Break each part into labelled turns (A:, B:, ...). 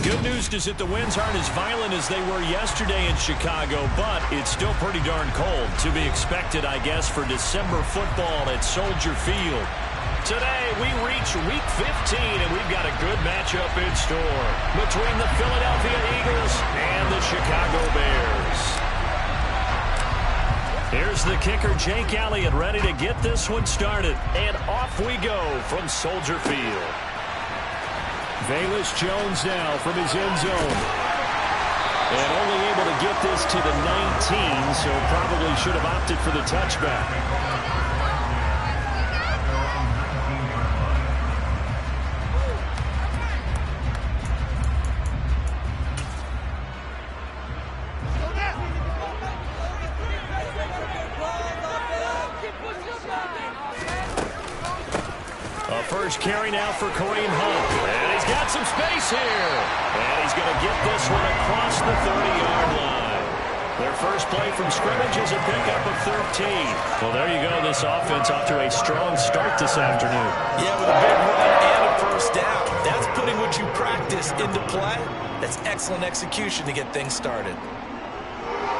A: good news is that the winds aren't as violent as they were yesterday in Chicago, but it's still pretty darn cold. To be expected, I guess, for December football at Soldier Field. Today, we reach Week 15, and we've got a good matchup in store between the Philadelphia Eagles and the Chicago Bears. Here's the kicker, Jake Elliott, ready to get this one started. And off we go from Soldier Field. Velus Jones now from his end zone. And only able to get this to the 19, so probably should have opted for the touchback. First carry now for Kareem Hunt. And he's got some space here. And he's going to get this one across the 30-yard line. Their first play from scrimmage is a pickup of 13. Well, there you go. This offense off to a strong start this afternoon.
B: Yeah, with a big run and a first down. That's putting what you practice into play. That's excellent execution to get things started.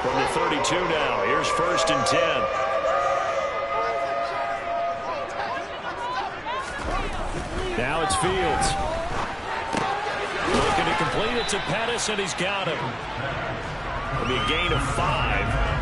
A: From the 32 now, here's 1st and 10. Now it's Fields. Looking to complete it to Pettis, and he's got him. It'll be a gain of 5,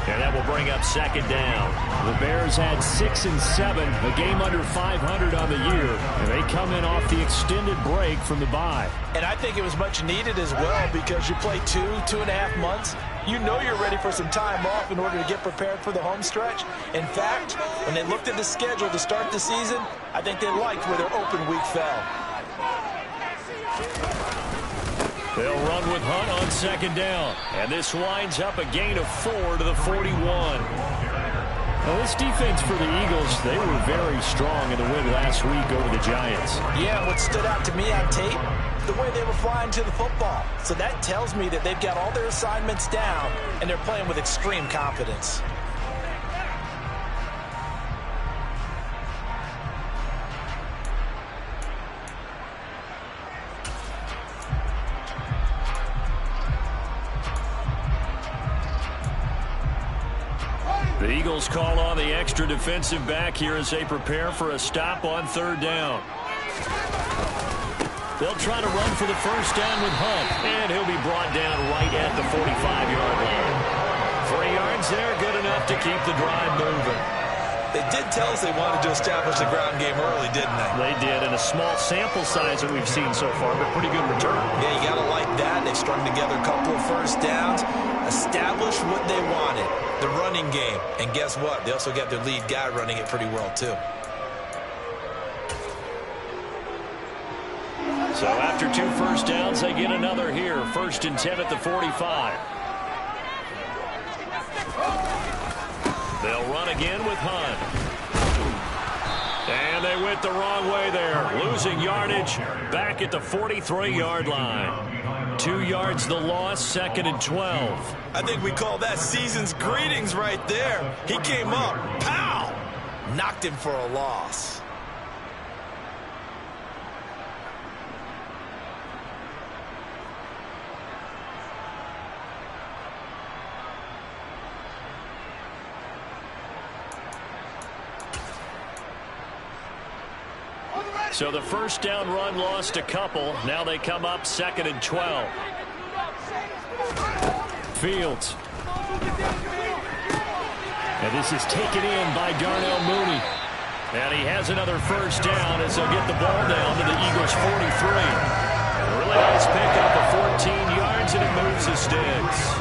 A: and that will bring up 2nd down.
C: The Bears had 6 and 7, a game under 500 on the year, and they come in off the extended break from the bye.
B: And I think it was much needed as well because you play 2.5 months. You know you're ready for some time off in order to get prepared for the home stretch. In fact, when they looked at the schedule to start the season, I think they liked where their open week fell.
A: They'll run with Hunt on 2nd down. And this winds up a gain of 4 to the 41.
C: Well, this defense for the Eagles, they were very strong in the win last week over the Giants.
B: Yeah, what stood out to me on tape, the way they were flying to the football. So that tells me that they've got all their assignments down, and they're playing with extreme confidence.
A: The Eagles call on the extra defensive back here as they prepare for a stop on 3rd down. They'll try to run for the first down with Hunt, and he'll be brought down right at the 45-yard line. 3 yards there, good enough to keep the drive moving.
B: They did tell us they wanted to establish the ground game early, didn't they?
A: They did, and a small sample size that we've seen so far, but pretty good return.
B: Yeah, you got to like that. They strung together a couple of first downs, established what they wanted, the running game. And guess what? They also got their lead guy running it pretty well, too.
A: So after 2 first downs, they get another here. 1st and 10 at the 45. They'll run again with Hunt. And they went the wrong way there. Losing yardage back at the 43-yard line. 2 yards the loss, 2nd and 12.
B: I think we call that season's greetings right there. He came up, pow! Knocked him for a loss.
A: So the first down run lost a couple. Now they come up 2nd and 12. Fields. And this is taken in by Darnell Mooney. And he has another first down as they'll get the ball down to the Eagles' 43. Really nice pickup of 14 yards, and it moves the sticks.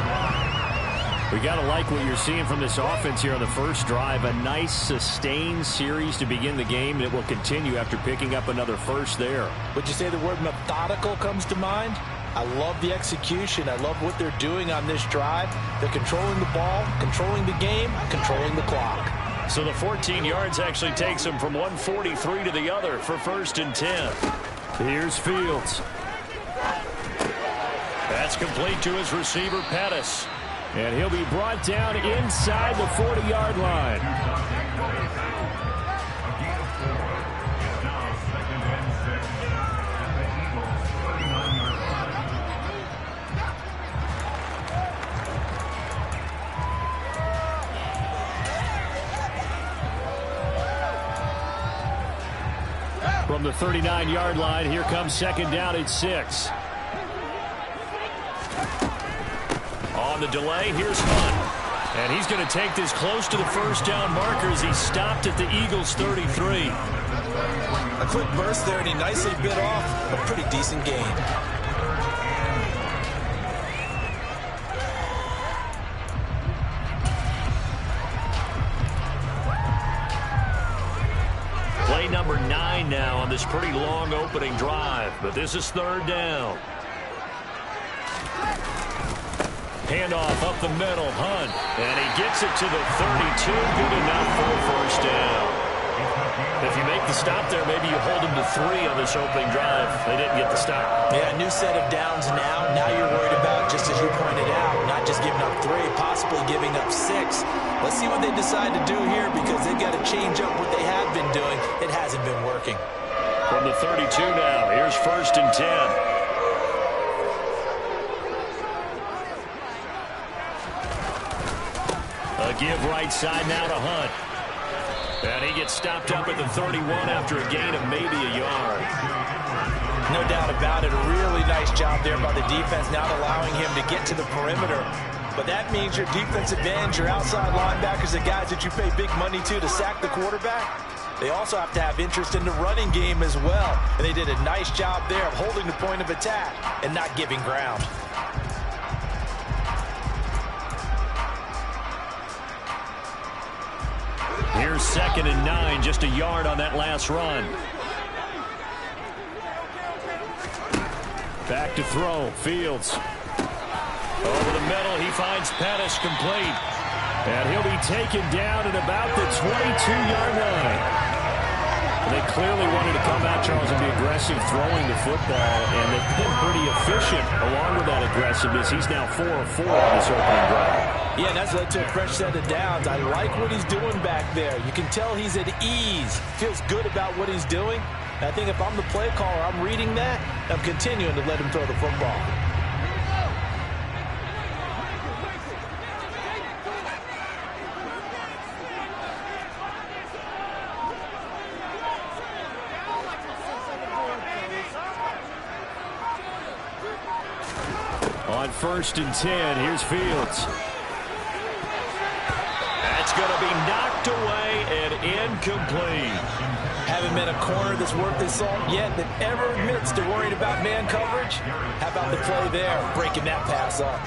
C: We got to like what you're seeing from this offense here on the first drive. A nice sustained series to begin the game, and it will continue after picking up another first there.
B: Would you say the word methodical comes to mind? I love the execution. I love what they're doing on this drive. They're controlling the ball, controlling the game, controlling the clock.
A: So the 14 yards actually takes them from 143 to the other for 1st and 10.
C: Here's Fields.
A: That's complete to his receiver, Pettis.
C: And he'll be brought down inside the 40-yard line. From the 39-yard line, here comes second down at 6.
A: On the delay, here's Hunt. And he's going to take this close to the first down marker as he stopped at the Eagles' 33.
B: A quick burst there, and he nicely bit off a pretty decent gain.
A: Play number 9 now on this pretty long opening drive, but this is third down. Handoff up the middle, Hunt, and he gets it to the 32. Good enough for a first down. If you make the stop there, maybe you hold them to 3 on this opening drive. They didn't get the stop.
B: Yeah, new set of downs now. Now you're worried about, just as you pointed out, not just giving up 3, possibly giving up 6. Let's see what they decide to do here, because they've got to change up what they have been doing. It hasn't been working.
A: From the 32 now, here's first and 10. A give right side now to Hunt. And he gets stopped up at the 31 after a gain of maybe a yard.
B: No doubt about it. A really nice job there by the defense, not allowing him to get to the perimeter. But that means your defensive ends, your outside linebackers, the guys that you pay big money to sack the quarterback, they also have to have interest in the running game as well. And they did a nice job there of holding the point of attack and not giving ground.
A: Here's second and 9, just a yard on that last run. Back to throw, Fields. Over the middle, he finds Pettis complete. And he'll be taken down at about the 22-yard line. They clearly wanted to come out, Charles, and be aggressive throwing the football, and they've been pretty efficient along with that aggressiveness. He's now 4 of 4 on this opening drive.
B: Yeah, and that's led to a fresh set of downs. I like what he's doing back there. You can tell he's at ease, feels good about what he's doing. And I think if I'm the play caller, I'm reading that, I'm continuing to let him throw the football.
A: On first and 10, here's Fields. That's going to be knocked away and incomplete.
B: Haven't met a corner that's worth his salt yet that ever admits to worrying about man coverage. How about the play there, breaking that pass up?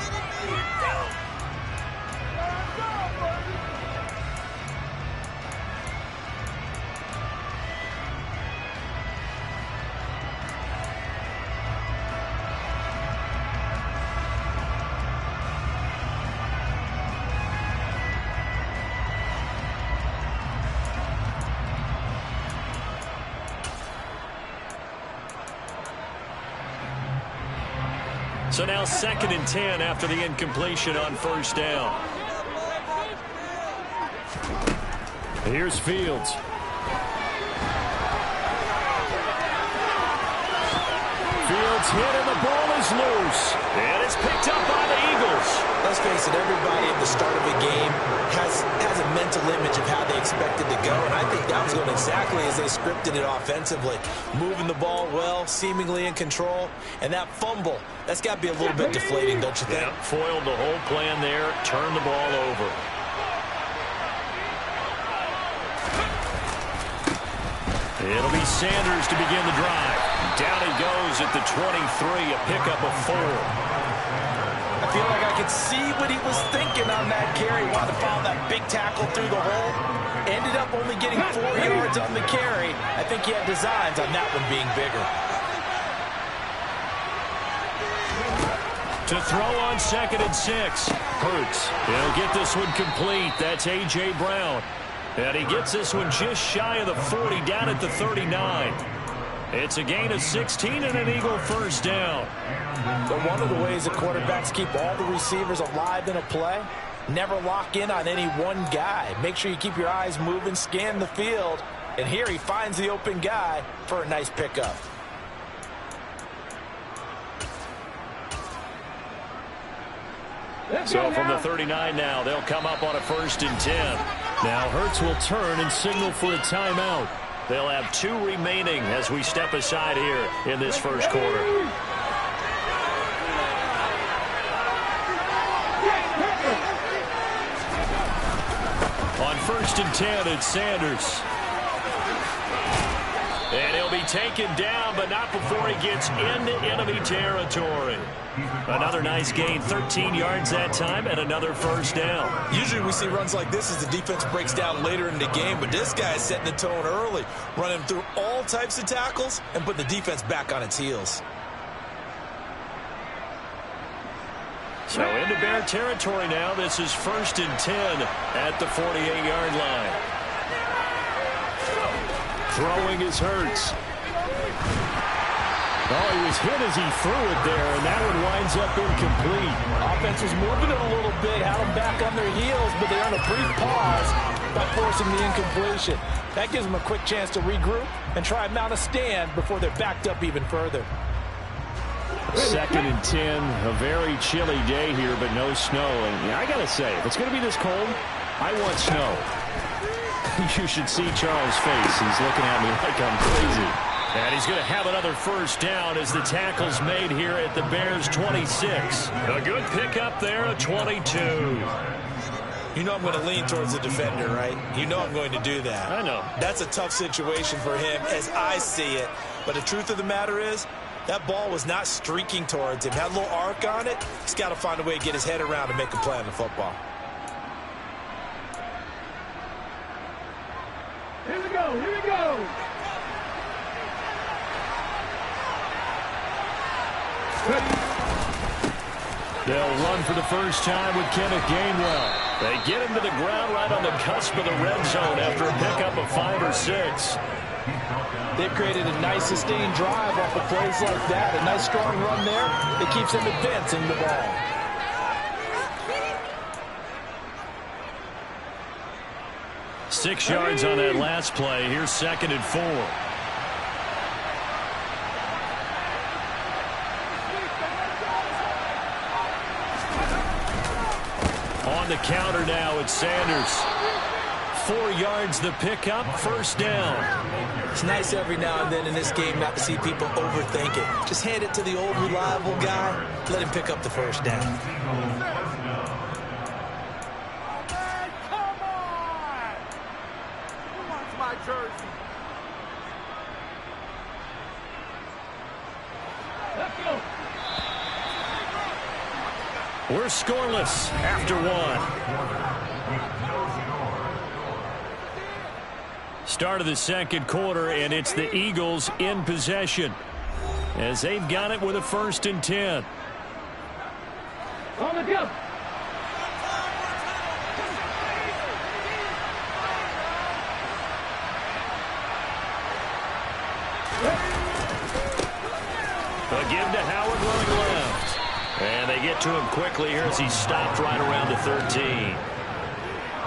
A: So now second and 10 after the incompletion on first down. Here's Fields. Fields hit and the ball is loose. And it's picked up by the Eagles.
B: Let's face it, everybody at the start of a game has a mental image of how they expect it to go, and I think that was going exactly as they scripted it offensively. Moving the ball well, seemingly in control, and that fumble, that's got to be a little bit deflating, don't you think?
A: Yeah, foiled the whole plan there, turned the ball over. It'll be Sanders to begin the drive. Down he goes at the 23, a pickup of 4.
B: I feel like I could see what he was thinking on that carry. Wanted to follow that big tackle through the hole. Ended up only getting 4 yards on the carry. I think he had designs on that one being bigger.
A: To throw on second and 6. Hurts. He'll get this one complete. That's A.J. Brown. And he gets this one just shy of the 40, down at the 39. It's a gain of 16 and an Eagle first down.
B: But one of the ways that quarterbacks keep all the receivers alive in a play, never lock in on any one guy. Make sure you keep your eyes moving, scan the field. And here he finds the open guy for a nice pickup.
A: So from the 39 now, they'll come up on a first and 10. Now Hurts will turn and signal for a timeout. They'll have 2 remaining as we step aside here in this first quarter. On 1st and 10, it's Sanders. And he'll be taken down, but not before he gets into enemy territory. Another nice gain, 13 yards that time, and another first down.
B: Usually we see runs like this as the defense breaks down later in the game, but this guy is setting the tone early, running through all types of tackles and putting the defense back on its heels.
A: So into Bear territory now. This is 1st and 10 at the 48-yard line.
C: Throwing is Hurts. Oh, he was hit as he threw it there, and that one winds up incomplete.
B: Offense was moving it a little bit, had them back on their heels, but they earned a brief pause by forcing the incompletion. That gives them a quick chance to regroup and try and mount a stand before they're backed up even further.
C: 2nd and 10, a very chilly day here, but no snow. And yeah, I got to say, if it's going to be this cold, I want snow. You should see Charles' face. He's looking at me like I'm crazy.
A: And he's going to have another first down as the tackle's made here at the Bears' 26. A good pickup there, a 22.
B: You know I'm going to lean towards the defender, right? You know I'm going to do that.
A: I know.
B: That's a tough situation for him as I see it. But the truth of the matter is, that ball was not streaking towards him. Had a little arc on it. He's got to find a way to get his head around and make a play on the football.
D: Here we go, here we go.
A: They'll run for the first time with Kenneth Gainwell. They get him to the ground right on the cusp of the red zone after a pickup of 5 or 6.
B: They've created a nice sustained drive off of plays like that. A nice strong run there that keeps them advancing the ball.
A: Six yards on that last play. Here's 2nd and 4. On the counter now, it's Sanders. 4 yards the pickup, first down.
B: It's nice every now and then in this game not to see people overthink it. Just hand it to the old reliable guy. Let him pick up the first down.
D: Okay, come on! Who wants my jersey? Let's go!
A: We're scoreless after 1. Start of the second quarter, and it's the Eagles in possession as they've got it with a 1st and 10.
D: On the jump!
A: A give to Howard running left. And they get to him quickly here as he stopped right around the 13.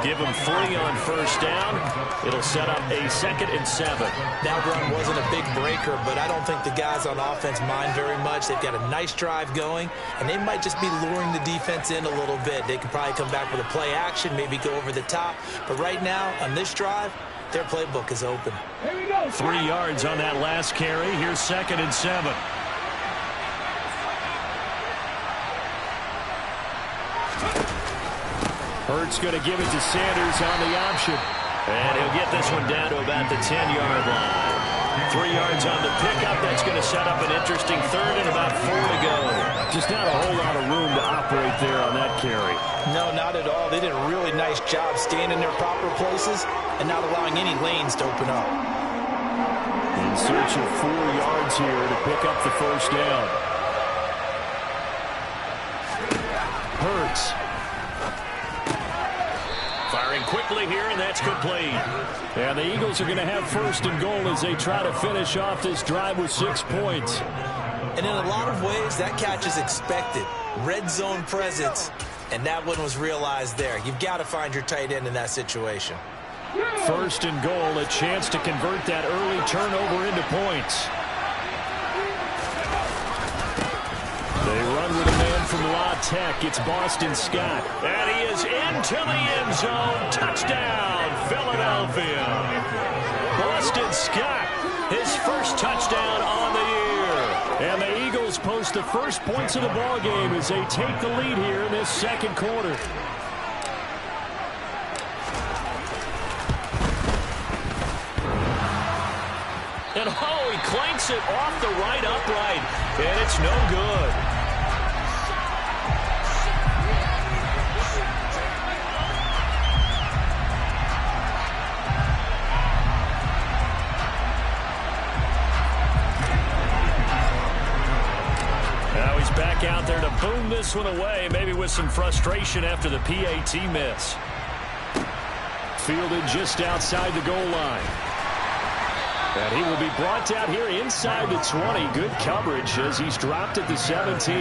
A: Give him 3 on first down. It'll set up a 2nd and 7.
B: That run wasn't a big breaker, but I don't think the guys on offense mind very much. They've got a nice drive going, and they might just be luring the defense in a little bit. They could probably come back with a play action, maybe go over the top. But right now, on this drive, their playbook is open.
D: Here we go!
A: 3 yards on that last carry. Here's 2nd and 7. Hurts going to give it to Sanders on the option. And he'll get this one down to about the 10-yard line. 3 yards on the pickup. That's going to set up an interesting 3rd and about 4 to go.
C: Just not a whole lot of room to operate there on that carry.
B: No, not at all. They did a really nice job staying in their proper places and not allowing any lanes to open up.
C: In search of 4 yards here to pick up the first down. Hurts.
A: Firing quickly here, and that's complete.
C: And the Eagles are going to have 1st and goal as they try to finish off this drive with 6 points.
B: And in a lot of ways, that catch is expected. Red zone presence, and that one was realized there. You've got to find your tight end in that situation.
C: 1st and goal, a chance to convert that early turnover into points. They run with a man from La Tech. It's Boston Scott.
A: And he is into the end zone. Touchdown, Philadelphia. Boston Scott, his first touchdown on the year. And the Eagles post the first points of the ball game as they take the lead here in this second quarter. And he clanks it off the right upright, and it's no good. Now he's back out there to boom this one away, maybe with some frustration after the PAT miss. Fielded just outside the goal line. And he will be brought down here inside the 20. Good coverage as he's dropped at the 17.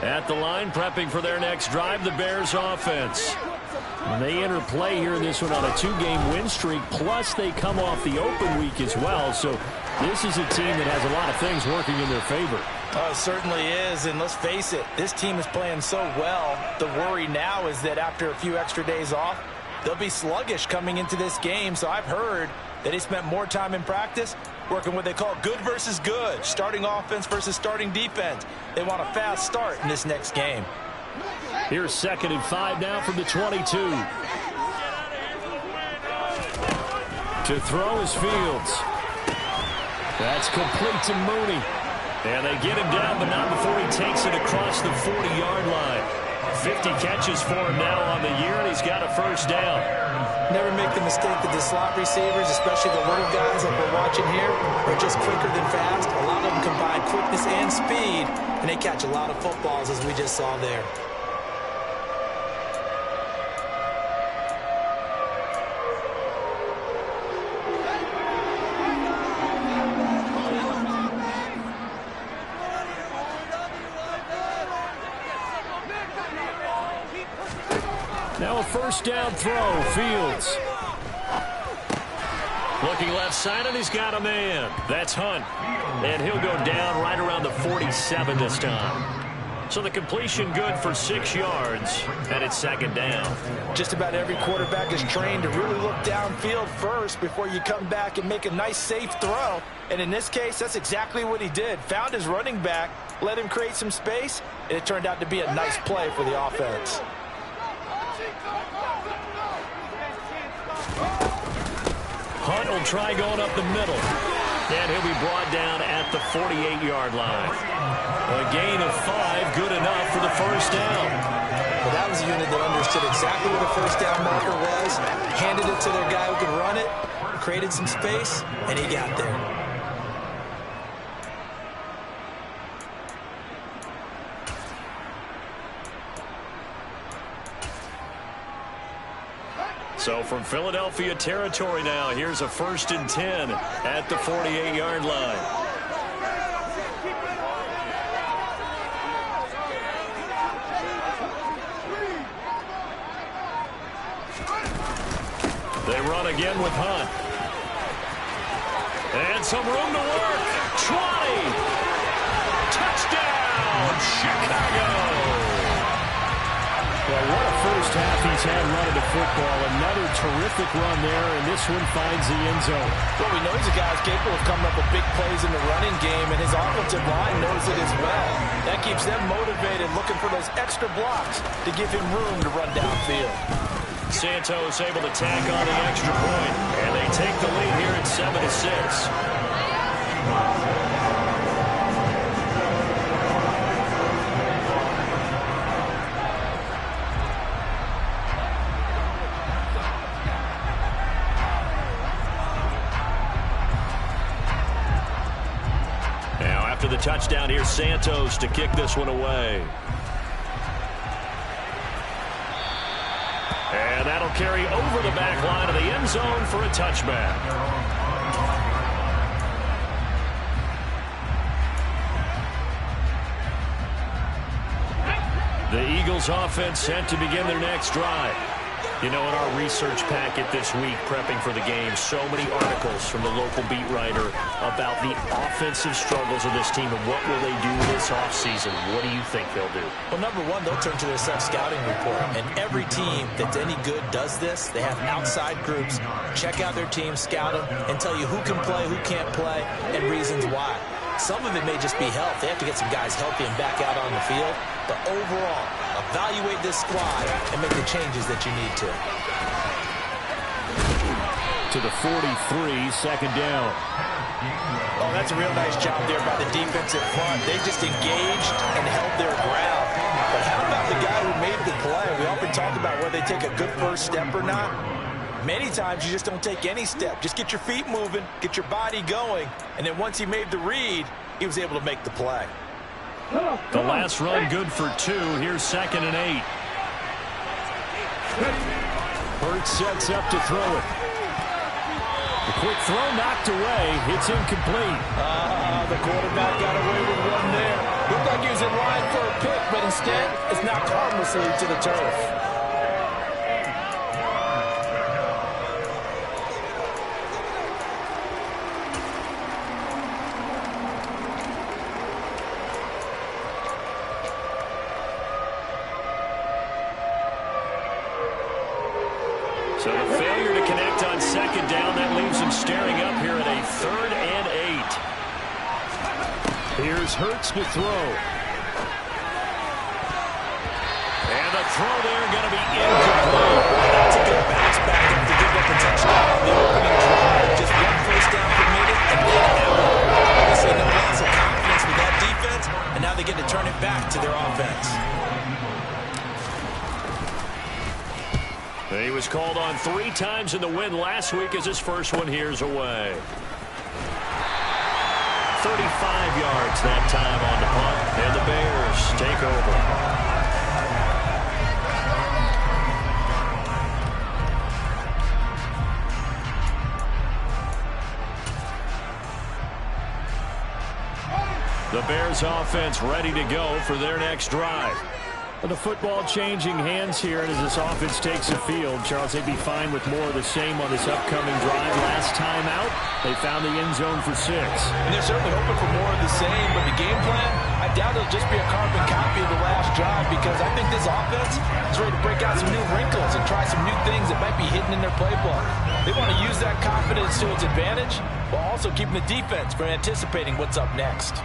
A: At the line, prepping for their next drive, the Bears offense. And they enter play here in this one on a 2-game win streak, plus they come off the open week as well. So this is a team that has a lot of things working in their favor.
B: Oh, it certainly is, and let's face it, this team is playing so well. The worry now is that after a few extra days off, they'll be sluggish coming into this game. So I've heard that he spent more time in practice working what they call good versus good, starting offense versus starting defense. They want a fast start in this next game.
A: Here's 2nd and 5 now from the 22. To throw is Fields. That's complete to Mooney. And they get him down, but not before he takes it across the 40-yard line. 50 catches for him now on the year, and he's got a first down.
B: Never make the mistake that the slot receivers, especially the little guys like we're watching here, are just quicker than fast. A lot of them combine quickness and speed, and they catch a lot of footballs, as we just saw there.
A: Now a first down throw, Fields. Looking left side, and he's got a man. That's Hunt. And he'll go down right around the 47 this time. So the completion good for 6 yards, and it's 2nd down.
B: Just about every quarterback is trained to really look downfield first before you come back and make a nice, safe throw. And in this case, that's exactly what he did. Found his running back, let him create some space, and it turned out to be a nice play for the offense.
A: Hunt will try going up the middle. And he'll be brought down at the 48-yard line. A gain of 5, good enough for the first down.
B: Well, that was a unit that understood exactly where the first down marker was, handed it to their guy who could run it, created some space, and he got there.
A: So from Philadelphia territory now, here's a 1st and 10 at the 48-yard line. They run again with Hunt. And some room to work. 20. Touchdown, Chicago.
C: Well, what a first half he's had running the football. Another terrific run there, and this one finds the end zone.
B: Well, we know he's a guy who's capable of coming up with big plays in the running game, and his offensive line knows it as well. That keeps them motivated, looking for those extra blocks to give him room to run downfield.
A: Santos able to tack on the extra point, and they take the lead here at 7-6. After the touchdown, here's Santos to kick this one away. And that'll carry over the back line of the end zone for a touchback. The Eagles offense set to begin their next drive. You know, in our research packet this week, prepping for the game, so many articles from the local beat writer about the offensive struggles of this team and what will they do this offseason. What do you think they'll do?
B: Well, number one, they'll turn to their self-scouting report. And every team that's any good does this. They have outside groups, check out their team, scout them, and tell you who can play, who can't play, and reasons why. Some of it may just be health. They have to get some guys healthy and back out on the field. But overall, evaluate this squad and make the changes that you need to.
C: To the 43, second down.
B: Oh, that's a real nice job there by the defensive front. They just engaged and held their ground. But how about the guy who made the play? We often talk about whether they take a good first step or not. Many times you just don't take any step. Just get your feet moving, get your body going, and then once he made the read, he was able to make the play.
A: The last run good for 2. Here's 2nd and 8.
C: Hurts sets up to throw it. The quick throw knocked away. It's incomplete.
B: The quarterback got away with one there. Looked like he was in line for a pick, but instead it's knocked harmlessly to the turf.
A: So the failure to connect on 2nd down, that leaves him staring up here at a 3rd and 8.
C: Here's Hurts to throw.
A: And the throw there going to be incomplete.
B: That's a good bounce back to give up a touchdown on the opening drive. Just one first down permitted and then out. Obviously no loss of confidence with that defense, and now they get to turn it back to their offense.
A: He was called on 3 times in the win last week as his first one here's away. 35 yards that time on the punt, and the Bears take over. The Bears offense ready to go for their next drive.
C: The football changing hands here, and as this offense takes the field, Charles, they'd be fine with more of the same on this upcoming drive. Last time out, they found the end zone for 6.
B: And they're certainly hoping for more of the same, but the game plan, I doubt it'll just be a carbon copy of the last drive, because I think this offense is ready to break out some new wrinkles and try some new things that might be hidden in their playbook. They want to use that confidence to its advantage, while also keeping the defense from anticipating what's up next.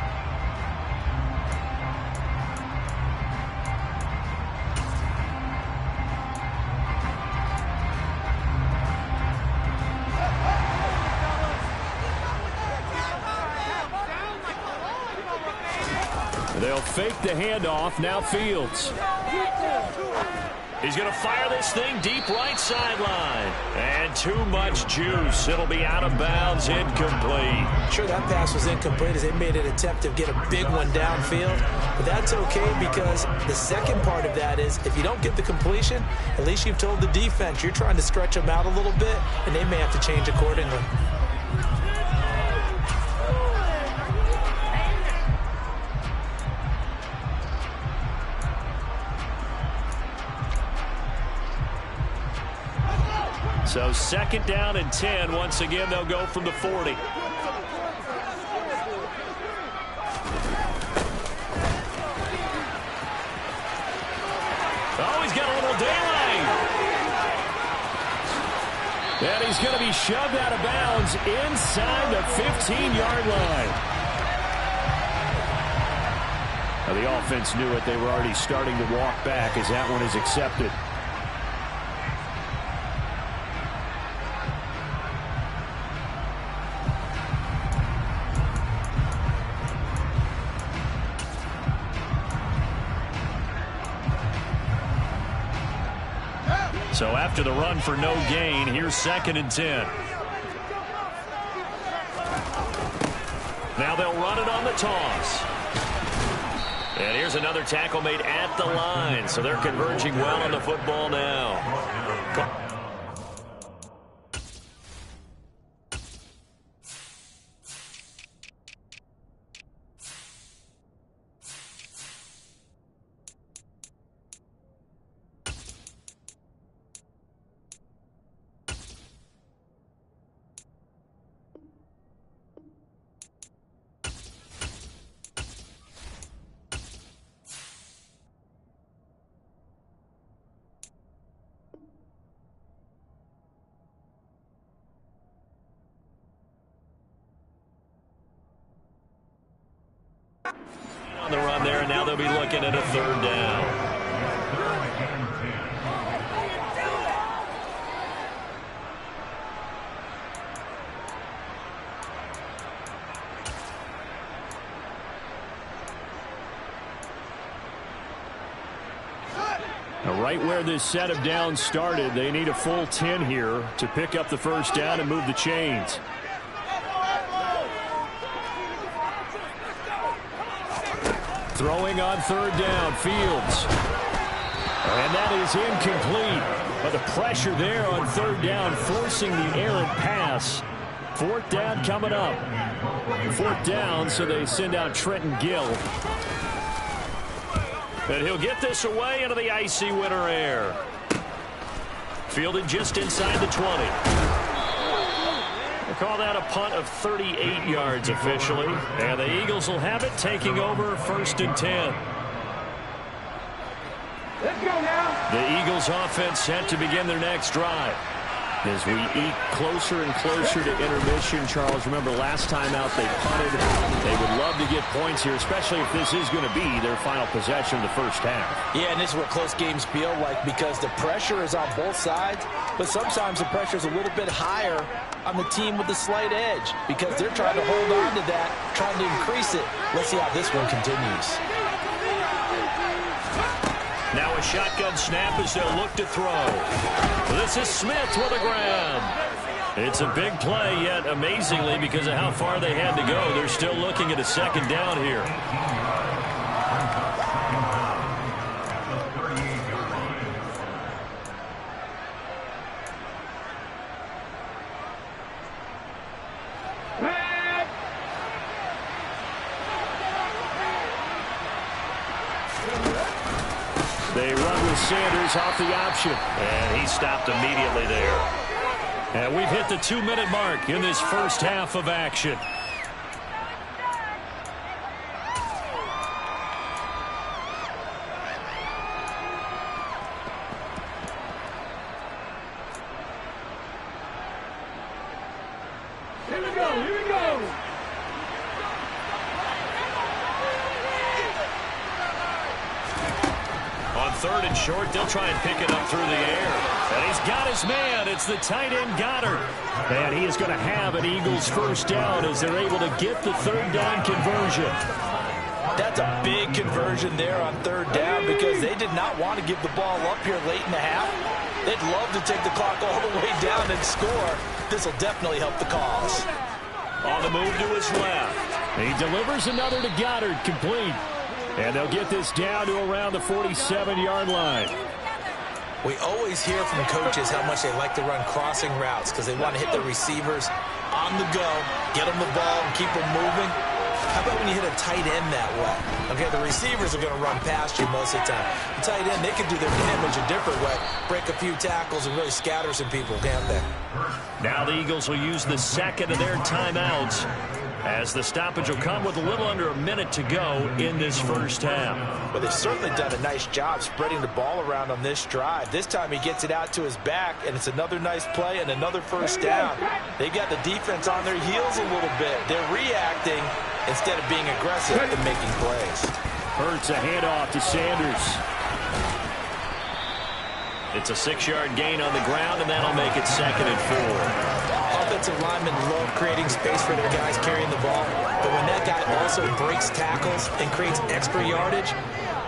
C: They'll fake the handoff. Now Fields.
A: He's going to fire this thing deep right sideline. And too much juice. It'll be out of bounds, incomplete.
B: Sure, that pass was incomplete as they made an attempt to get a big one downfield. But that's okay, because the second part of that is if you don't get the completion, at least you've told the defense you're trying to stretch them out a little bit, and they may have to change accordingly.
A: So 2nd down and 10. Once again, they'll go from the 40. Oh, he's got a little daylight.
C: And he's going to be shoved out of bounds inside the 15-yard line. Now, the offense knew it. They were already starting to walk back as that one is accepted.
A: So after the run for no gain, here's 2nd and 10. Now they'll run it on the toss. And here's another tackle made at the line. So they're converging well on the football now. the run there, and now they'll be looking at a third down.
C: Now, right where this set of downs started, they need a full 10 here to pick up the first down and move the chains. Throwing on third down, Fields. And that is incomplete. But the pressure there on third down, forcing the errant pass. Fourth down coming up. Fourth down, so they send out Trenton Gill.
A: And he'll get this away into the icy winter air. Fielded just inside the 20. We'll call that a punt of 38 yards officially. And the Eagles will have it, taking over 1st and 10.
D: Let's go now.
A: The Eagles offense set to begin their next drive.
C: As we eat closer and closer to intermission, Charles, remember last time out they punted. They would love to get points here, especially if this is going to be their final possession of the first half.
B: Yeah, and this is what close games feel like because the pressure is on both sides, but sometimes the pressure is a little bit higher on the team with the slight edge because they're trying to hold on to that, trying to increase it. Let's see how this one continues.
A: Now a shotgun snap as they'll look to throw. This is Smith with a grab. It's a big play, yet amazingly, because of how far they had to go, they're still looking at a second down here.
C: They run with Sanders off the option.
A: And he stopped immediately there. And we've hit the 2-minute mark in this first half of action.
D: Here we go. Here we go.
A: On 3rd and short, they'll try and pick it up through the air. And he's got his man. It's the tight end Goddard.
C: And he is going to have an Eagles first down as they're able to get the third down conversion.
B: That's a big conversion there on third down because they did not want to give the ball up here late in the half. They'd love to take the clock all the way down and score. This will definitely help the cause.
A: On the move to his left.
C: He delivers another to Goddard, complete. And they'll get this down to around the 47-yard line.
B: We always hear from coaches how much they like to run crossing routes because they want to hit the receivers on the go, get them the ball, and keep them moving. How about when you hit a tight end that way? Okay, the receivers are going to run past you most of the time. The tight end, they can do their damage a different way, break a few tackles and really scatter some people, can't they?
A: Now the Eagles will use the second of their timeouts as the stoppage will come with a little under a minute to go in this first half.
B: But they've certainly done a nice job spreading the ball around on this drive. This time he gets it out to his back, and it's another nice play and another first down. They've got the defense on their heels a little bit. They're reacting instead of being aggressive and making plays.
C: Hurts a handoff to Sanders.
A: It's a 6-yard gain on the ground, and that'll make it 2nd and 4.
B: Offensive linemen love creating space for their guys carrying the ball, but when that guy also breaks tackles and creates extra yardage,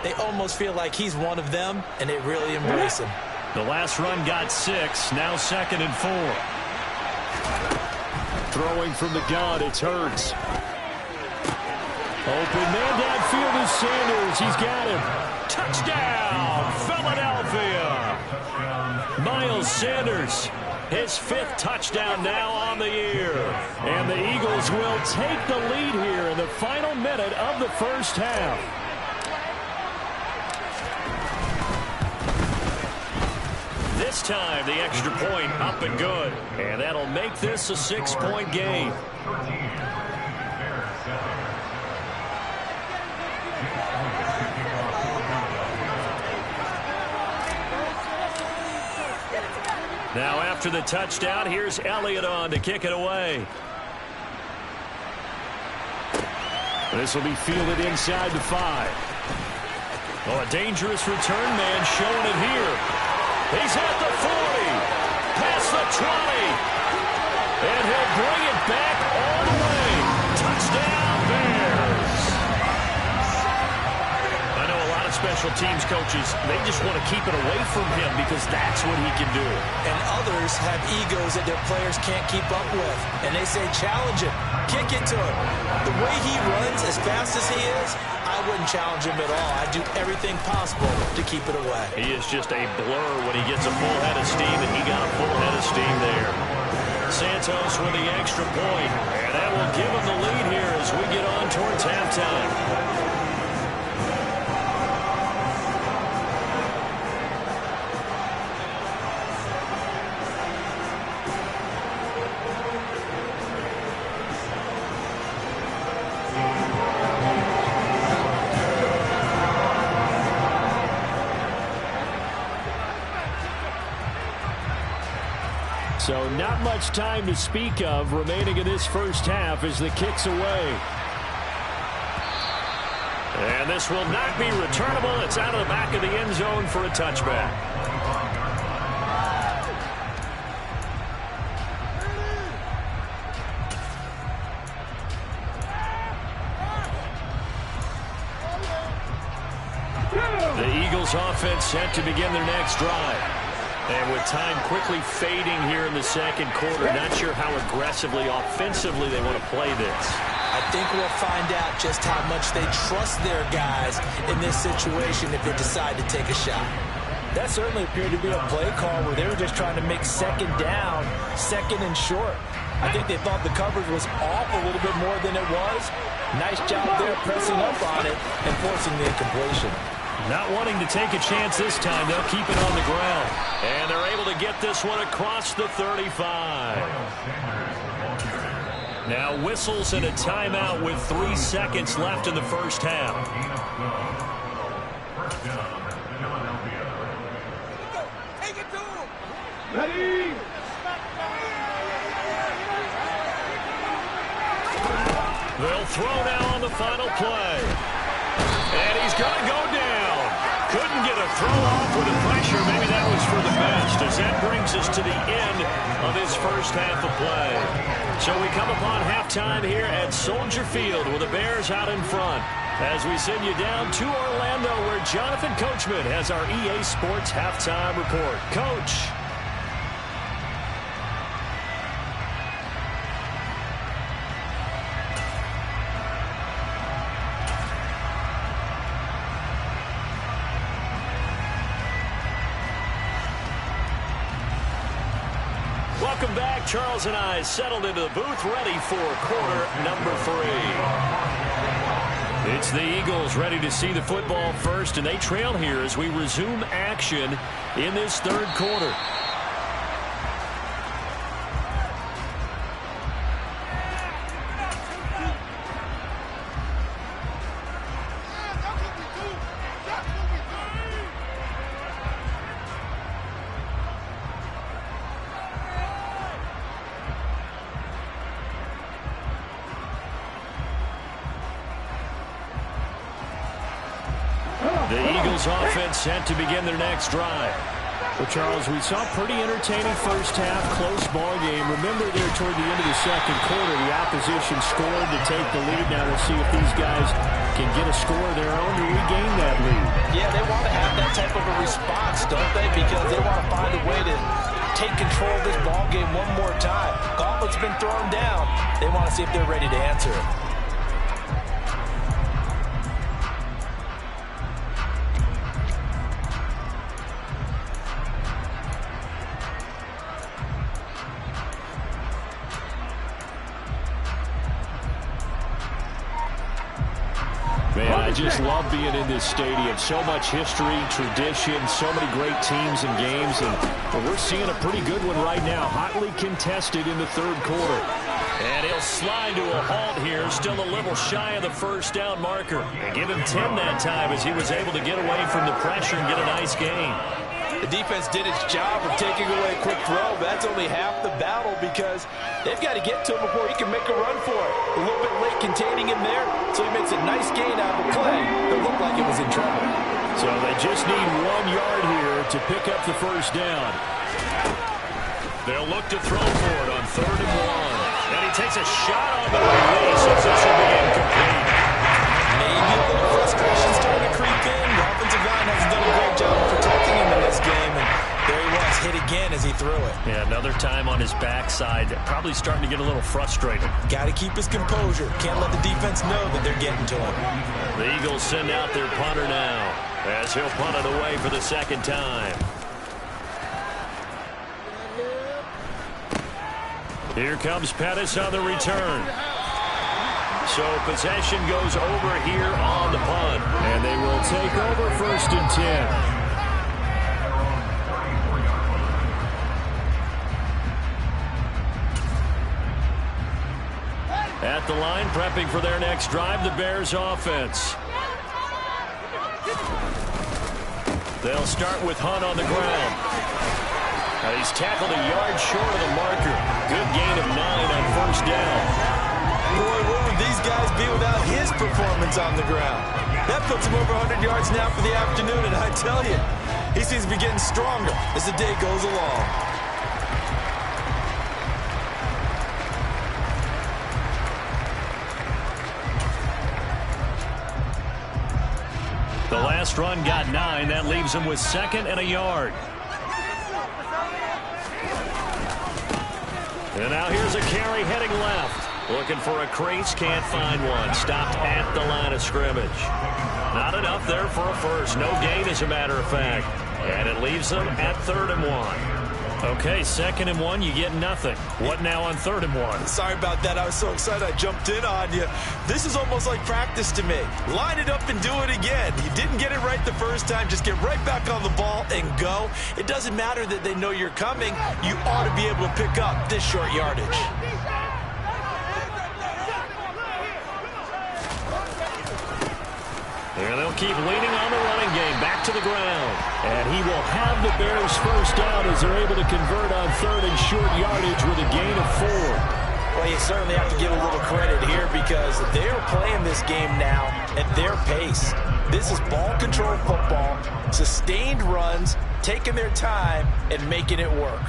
B: they almost feel like he's one of them, and they really embrace him.
A: The last run got 6, now 2nd and 4.
C: Throwing from the gun, it's Hurts. Open man downfield is Sanders. He's got him.
A: Touchdown, Philadelphia! Miles Sanders, his 5th touchdown now on the year.
C: And the Eagles will take the lead here in the final minute of the first half.
A: This time, the extra point up and good. And that'll make this a 6-point game. Now after the touchdown, here's Elliott on to kick it away. This will be fielded inside the 5. Oh, a dangerous return man showing it here. He's at the 40, past the 20, and he'll bring it back all the way. Touchdown, Bears. I know a lot of special teams coaches, they just want to keep it away from him because that's what he can do.
B: And others have egos that their players can't keep up with. And they say, challenge him, kick it to him. The way he runs as fast as he is, I wouldn't challenge him at all. I'd do everything possible to keep it away.
A: He is just a blur when he gets a full head of steam, and he got a full head of steam there. Santos with the extra point, and that will give him the lead here as we get on towards halftime. So not much time to speak of remaining in this first half as the kick's away. And this will not be returnable. It's out of the back of the end zone for a touchback. The Eagles offense set to begin their next drive. And with time quickly fading here in the second quarter, not sure how aggressively, offensively they want to play this.
B: I think we'll find out just how much they trust their guys in this situation if they decide to take a shot. That certainly appeared to be a play call where they were just trying to make second down, second and short. I think they thought the coverage was off a little bit more than it was. Nice job there pressing up on it and forcing the incompletion.
A: Not wanting to take a chance this time, they'll keep it on the ground. And they're able to get this one across the 35. Now whistles and a timeout with 3 seconds left in the first half.
D: Ready?
A: They'll throw now on the final play. And he's going to go down. Couldn't get a throw off with the pressure. Maybe that was for the best, as that brings us to the end of this first half of play. So we come upon halftime here at Soldier Field with the Bears out in front, as we send you down to Orlando, where Jonathan Coachman has our EA Sports halftime report. Coach. Welcome back. Charles and I settled into the booth, ready for quarter number 3. It's the Eagles ready to see the football first, and they trail here as we resume action in this third quarter. The Eagles offense set to begin their next drive.
C: Well, Charles, we saw a pretty entertaining first half, close ball game. Remember there toward the end of the second quarter, the opposition scored to take the lead. Now we'll see if these guys can get a score of their own to regain that lead.
B: Yeah, they want to have that type of a response, don't they? Because they want to find a way to take control of this ball game one more time. Gauntlet's been thrown down. They want to see if they're ready to answer it.
C: Man, I just love being in this stadium. So much history, tradition, so many great teams and games, and we're seeing a pretty good one right now. Hotly contested in the third quarter.
A: And he'll slide to a halt here, still a little shy of the first down marker. And give him 10 that time as he was able to get away from the pressure and get a nice gain.
B: The defense did its job of taking away a quick throw, but that's only half the battle because they've got to get to him before he can make a run for it. A little bit late containing him there. so he makes a nice gain out of a play that looked like it was in trouble.
A: So they just need 1 yard here to pick up the first down. They'll look to throw for it on 3rd and 1. And he takes a shot on the release, so this will be incomplete.
B: Maybe a little frustration starting to creep in. The offensive line hasn't done a great job of protecting him in this game, and there he was, hit again as he threw it.
A: Yeah, another time on his backside, probably starting to get a little frustrated.
B: Got to keep his composure. Can't let the defense know that they're getting to him.
A: The Eagles send out their punter now, as he'll punt it away for the second time. Here comes Pettis on the return. So possession goes over here on the punt. And they will take over 1st and 10. At the line, prepping for their next drive, the Bears offense. They'll start with Hunt on the ground. He's tackled a yard short of the marker. Good gain of 9 on 1st down.
B: Boy, where would these guys be without his performance on the ground? That puts him over 100 yards now for the afternoon, and I tell you, he seems to be getting stronger as the day goes along.
A: The last run got 9. That leaves him with 2nd and a yard. And now here's a carry heading left. Looking for a crease, can't find one. Stopped at the line of scrimmage. Not enough there for a first. No gain, as a matter of fact. And it leaves them at 3rd and 1. Okay, 2nd and 1, you get nothing. What now on 3rd and 1?
B: Sorry about that. I was so excited I jumped in on you. This is almost like practice to me. Line it up and do it again. You didn't get it right the first time. Just get right back on the ball and go. It doesn't matter that they know you're coming. You ought to be able to pick up this short yardage.
A: And they'll keep leaning on the running game. Back to the ground. And he will have the Bears first down as they're able to convert on 3rd and short yardage with a gain of 4.
B: Well, you certainly have to give a little credit here because they're playing this game now at their pace. This is ball control football, sustained runs, taking their time, and making it work.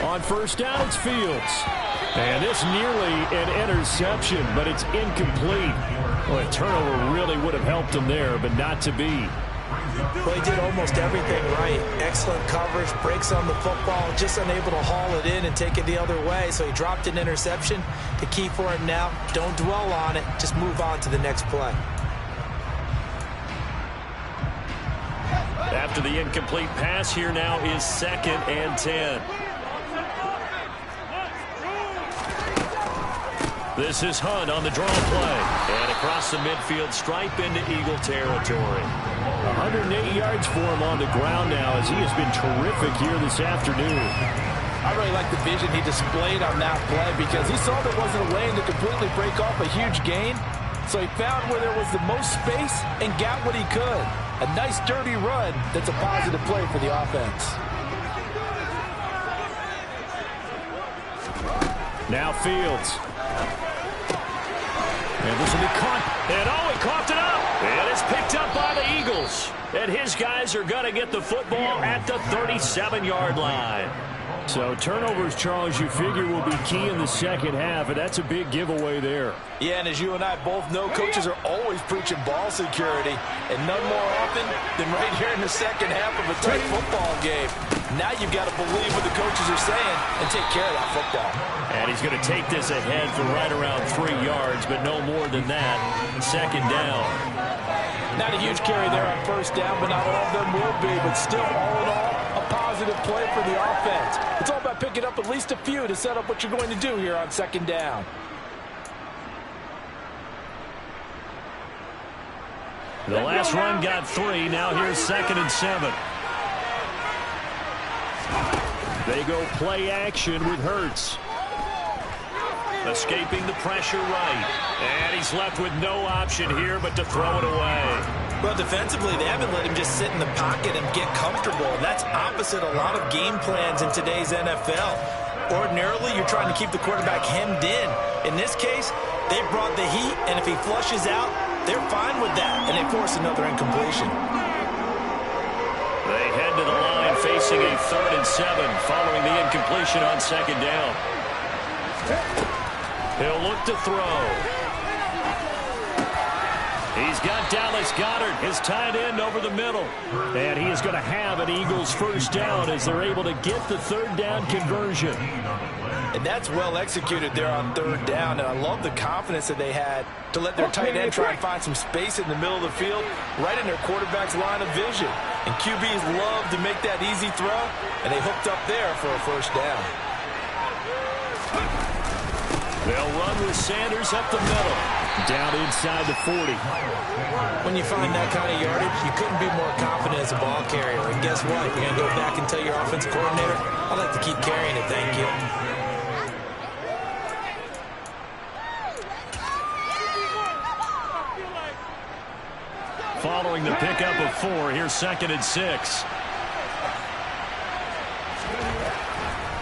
A: On 1st down, it's Fields. And this nearly an interception, but it's incomplete. Well, a turnover really would have helped him there, but not to be.
B: Well, he did almost everything right. Excellent coverage, breaks on the football, just unable to haul it in and take it the other way. So he dropped an interception. The key for him now, don't dwell on it. Just move on to the next play.
A: After the incomplete pass, here now is 2nd and 10. This is Hunt on the draw play. And across the midfield stripe into Eagle territory. 108 yards for him on the ground now as he has been terrific here this afternoon.
B: I really like the vision he displayed on that play because he saw there wasn't a lane to completely break off a huge gain. So he found where there was the most space and got what he could. A nice dirty run that's a positive play for the offense.
A: Now Fields. And this will be caught. And he coughed it up. And it's picked up by the Eagles. And his guys are going to get the football at the 37-yard line. So turnovers, Charles, you figure will be key in the second half, and that's a big giveaway there.
B: Yeah, and as you and I both know, coaches are always preaching ball security, and none more often than right here in the second half of a tight football game. Now you've got to believe what the coaches are saying and take care of that football.
A: And he's going to take this ahead for right around 3 yards, but no more than that. 2nd down.
B: Not a huge carry there on 1st down, but not all of them will be. But still, all in all, a positive play for the offense. It's all about picking up at least a few to set up what you're going to do here on 2nd down.
A: The last run got 3. Now here's 2nd and 7.
C: They go play action with Hurts.
A: Escaping the pressure right. And he's left with no option here but to throw it away.
B: Well, defensively, they haven't let him just sit in the pocket and get comfortable. That's opposite a lot of game plans in today's NFL. Ordinarily, you're trying to keep the quarterback hemmed in. In this case, they brought the heat, and if he flushes out, they're fine with that, and they force another incompletion.
A: They head to the line facing a 3rd and 7 following the incompletion on 2nd down. He'll look to throw. He's got Dallas Goedert, his tight end, over the middle.
C: And he is going to have an Eagles first down as they're able to get the 3rd down conversion.
B: And that's well executed there on 3rd down. And I love the confidence that they had to let their tight end try and find some space in the middle of the field, right in their quarterback's line of vision. And QBs love to make that easy throw, and they hooked up there for a first down.
A: They'll run with Sanders up the middle.
C: Down inside the 40.
B: When you find that kind of yardage, you couldn't be more confident as a ball carrier. And guess what? You're going to go back and tell your offensive coordinator, I'd like to keep carrying it, thank you.
A: Following the pickup of 4, here's 2nd and 6.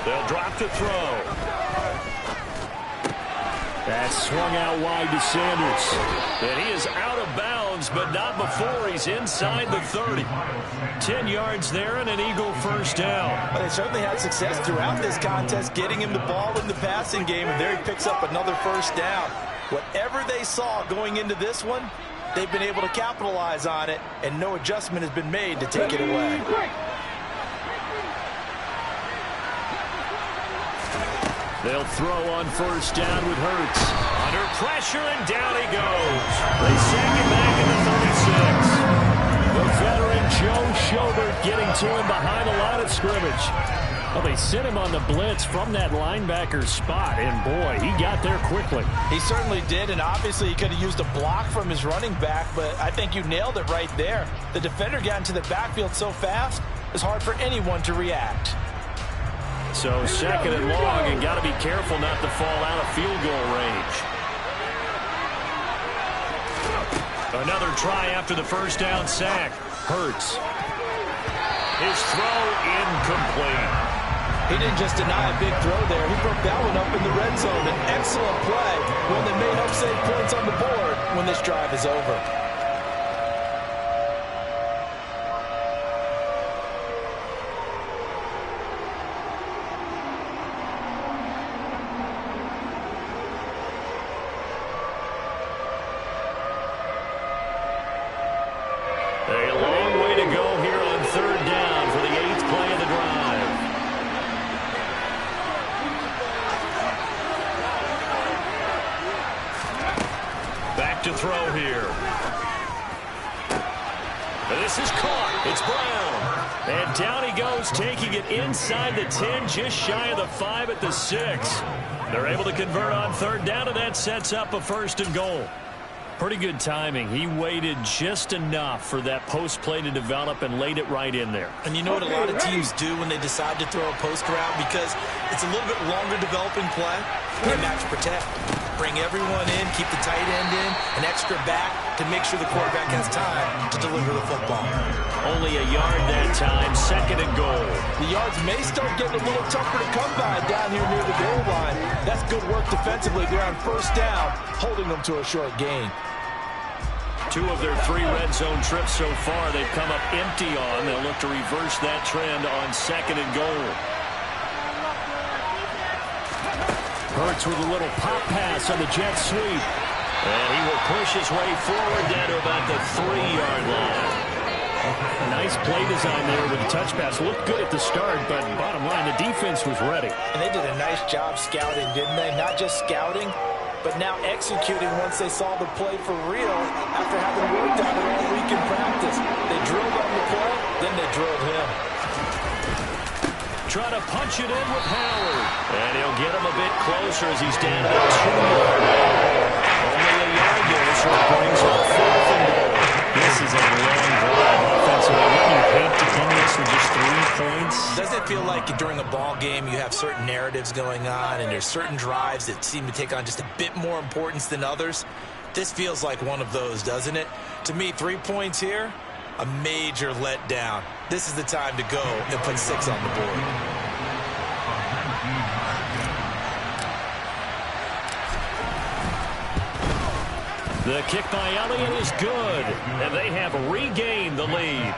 A: They'll drop to throw.
C: That's swung out wide to Sanders.
A: And he is out of bounds, but not before he's inside the 30. 10 yards there and an Eagle first down.
B: But they certainly had success throughout this contest, getting him the ball in the passing game, and there he picks up another first down. Whatever they saw going into this one, they've been able to capitalize on it, and no adjustment has been made to take it away.
C: They'll throw on first down with Hurts.
A: Under pressure, and down he goes. They sack him back in the 36.
C: The veteran Joe Schobert getting to him behind the line of scrimmage. Well, they sent him on the blitz from that linebacker spot, and boy, he got there quickly.
B: He certainly did, and obviously he could have used a block from his running back, but I think you nailed it right there. The defender got into the backfield so fast, it's hard for anyone to react.
A: So 2nd and long, and got to be careful not to fall out of field goal range. Another try after the first down sack. Hurts. His throw incomplete.
B: He didn't just deny a big throw there. He broke that one up in the red zone. An excellent play. One that may help save points on the board when this drive is over.
A: A long way to go here on 3rd down for the 8th play of the drive. Back to throw here. This is caught. It's Brown. And down he goes, taking it inside the 10, just shy of the 5 at the 6. They're able to convert on 3rd down, and that sets up a 1st and goal. Pretty good timing. He waited just enough for that post play to develop and laid it right in there.
B: And you know what a lot of teams do when they decide to throw a post route? Because it's a little bit longer developing play. They match protect. Bring everyone in, keep the tight end in, an extra back to make sure the quarterback has time to deliver the football.
A: Only a yard that time, 2nd and goal.
B: The yards may start getting a little tougher to come by down here near the goal line. That's good work defensively there on 1st down, holding them to a short gain.
A: 2 of their 3 red zone trips so far they've come up empty on. They'll look to reverse that trend on 2nd and goal.
C: Hurts with a little pop pass on the jet sweep.
A: And he will push his way forward down to about the 3-yard line.
C: Nice play design there with the touch pass. Looked good at the start, but bottom line, the defense was ready.
B: And they did a nice job scouting, didn't they? Not just scouting, but now executing once they saw the play for real after having worked on it all week in practice. They drilled on the play, then they drilled him.
A: Trying to punch it in with Howard. And he'll get him a bit closer as he's down to the 2-yard line. Only a yard there, so it brings up 4th and goal.
C: This is a long drive offensively
A: So I wouldn't hate to come this with just 3 points.
B: Doesn't it feel like during a ball game you have certain narratives going on and there's certain drives that seem to take on just a bit more importance than others? This feels like one of those, doesn't it? To me, 3 points here, a major letdown. This is the time to go and put 6 on the board.
A: The kick by Elliott is good, and they have regained the lead.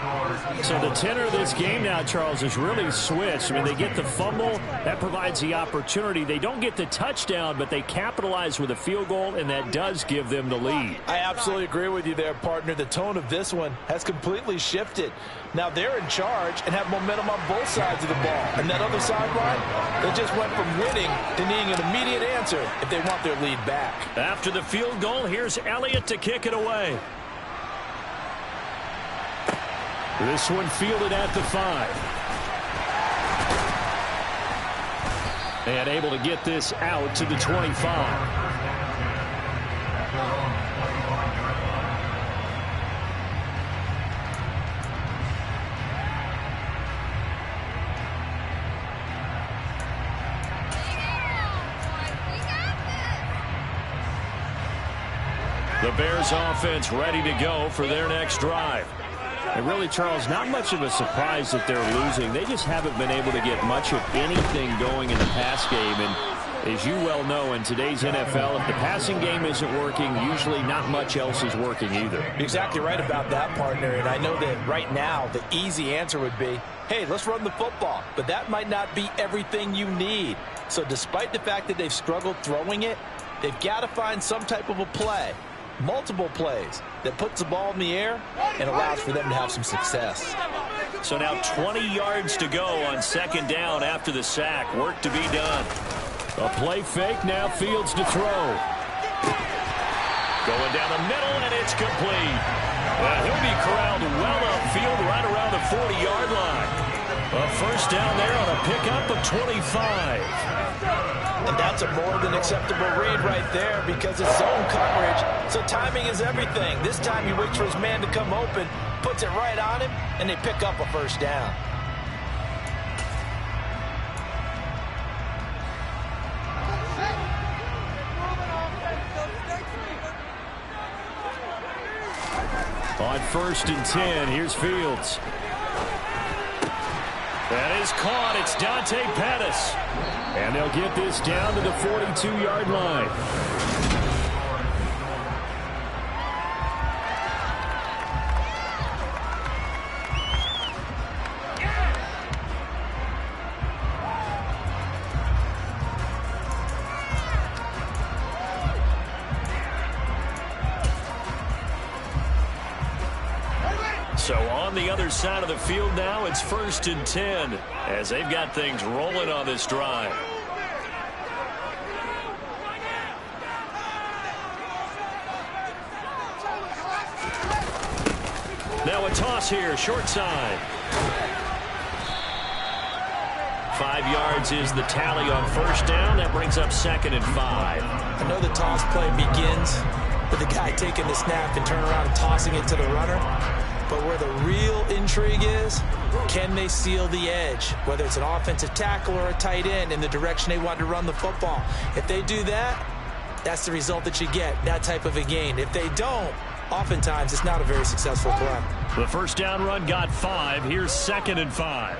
C: So the tenor of this game now, Charles, is really switched. I mean, they get the fumble. That provides the opportunity. They don't get the touchdown, but they capitalize with a field goal, and that does give them the lead.
B: I absolutely agree with you there, partner. The tone of this one has completely shifted. Now they're in charge and have momentum on both sides of the ball. And that other sideline, they just went from winning to needing an immediate answer if they want their lead back.
A: After the field goal, here's Elliott to kick it away.
C: This one fielded at the 5. And able to get this out to the 25.
A: The Bears offense ready to go for their next drive.
C: And really, Charles, not much of a surprise that they're losing. They just haven't been able to get much of anything going in the pass game. And as you well know, in today's NFL, if the passing game isn't working, usually not much else is working either.
B: You're exactly right about that, partner. And I know that right now the easy answer would be, hey, let's run the football. But that might not be everything you need. So despite the fact that they've struggled throwing it, they've got to find some type of a play. Multiple plays that puts the ball in the air and allows for them to have some success.
A: So now 20 yards to go on second down after the sack. Work to be done.
C: A play fake, now Fields to throw.
A: Going down the middle, and it's complete. He'll be corralled well upfield right around the 40-yard line. A first down there on a pickup of 25.
B: And that's a more than acceptable read right there because it's zone coverage. So timing is everything. This time he waits for his man to come open, puts it right on him, and they pick up a first down.
C: On 1st and 10, here's Fields.
A: That is caught. It's Dante Pettis.
C: And they'll get this down to the 42-yard line.
A: So on the other side of the field now, it's 1st and 10 as they've got things rolling on this drive. Now a toss here, short side. 5 yards is the tally on first down. That brings up 2nd and 5.
B: I know the toss play begins with the guy taking the snap and turning around and tossing it to the runner. But where the real intrigue is, can they seal the edge, whether it's an offensive tackle or a tight end in the direction they want to run the football? If they do that, that's the result that you get, that type of a gain. If they don't, oftentimes it's not a very successful play.
A: The first down run got 5. Here's 2nd and 5.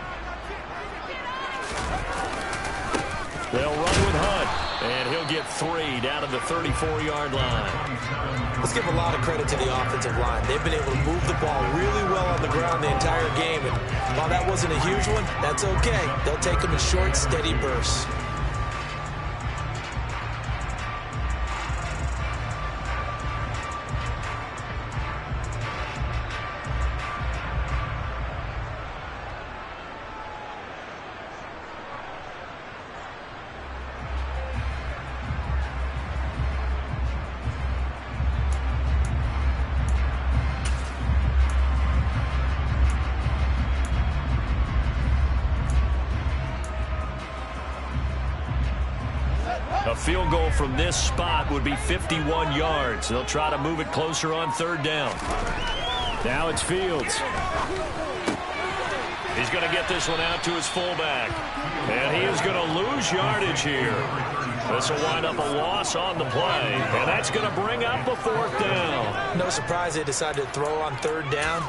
A: They'll run with Hunt, and he'll get 3 down to the 34-yard line.
B: Let's give a lot of credit to the offensive line. They've been able to move the ball really well on the ground the entire game. And while that wasn't a huge one, that's okay. They'll take them in short, steady bursts.
A: A field goal from this spot would be 51 yards. They'll try to move it closer on 3rd down.
C: Now it's Fields.
A: He's going to get this one out to his fullback. And he is going to lose yardage here. This will wind up a loss on the play. And that's going to bring up a 4th down.
B: No surprise they decided to throw on 3rd down.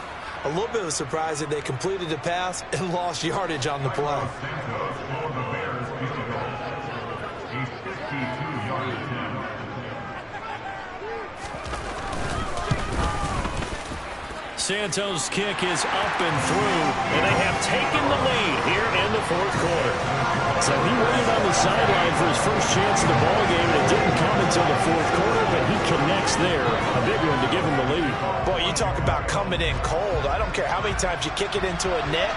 B: A little bit of a surprise that they completed the pass and lost yardage on the play.
A: Santos' kick is up and through, and they have taken the lead here in the 4th quarter.
C: So he waited on the sideline for his first chance in the ballgame, and it didn't come until the 4th quarter, but he connects there. A big one to give him the lead.
B: Boy, you talk about coming in cold. I don't care how many times you kick it into a net.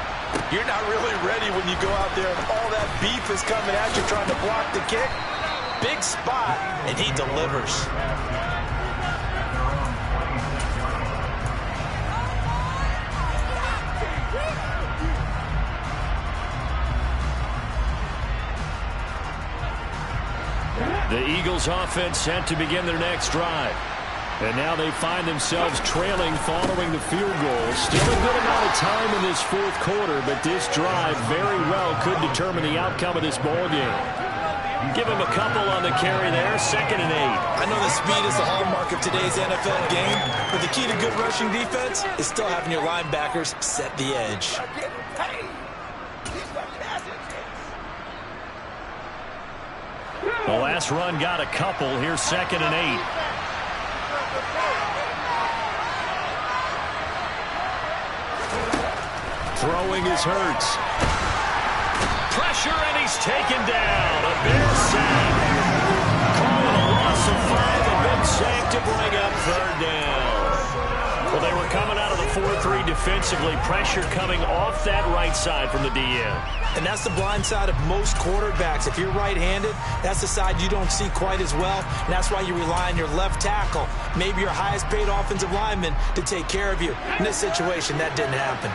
B: You're not really ready when you go out there and all that beef is coming at you trying to block the kick. Big spot, and he delivers.
A: The Eagles offense set to begin their next drive. And now they find themselves trailing following the field goal. Still a good amount of time in this 4th quarter, but this drive very well could determine the outcome of this ball game. Give him a couple on the carry there, 2nd and 8.
B: I know the speed is the hallmark of today's NFL game, but the key to good rushing defense is still having your linebackers set the edge.
A: The last run got a couple. Here's 2nd and 8. Throwing is Hurts. Pressure, and he's taken down. A big sack. Calling a loss of 5. A big sack to bring up 3rd down. Well, they were coming out of the 4-3 defensively. Pressure coming off that right side from the DN.
B: And that's the blind side of most quarterbacks. If you're right-handed, that's the side you don't see quite as well. And that's why you rely on your left tackle, maybe your highest-paid offensive lineman, to take care of you. In this situation, that didn't happen.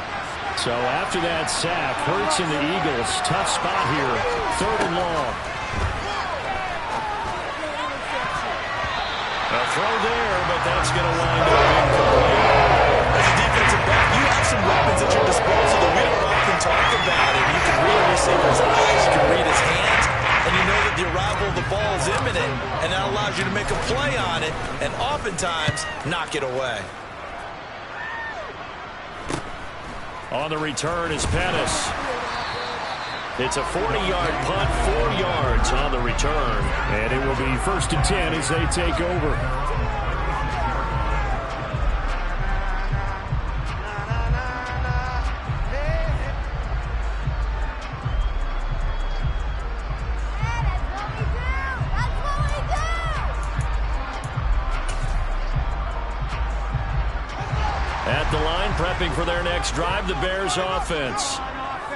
C: So after that sack, Hurts and the Eagles, tough spot here, 3rd and long.
A: A throw there, but that's going to wind up incomplete.
B: As a defensive back, you have some weapons at your disposal that we don't often talk about. And you can read your receiver's eyes, you can read his hands, and you know that the arrival of the ball is imminent, and that allows you to make a play on it and oftentimes knock it away.
A: On the return is Pettis. It's a 40-yard punt, 4 yards on the return.
C: And it will be 1st and 10 as they take over.
A: At the line, prepping for their next drive, the Bears offense.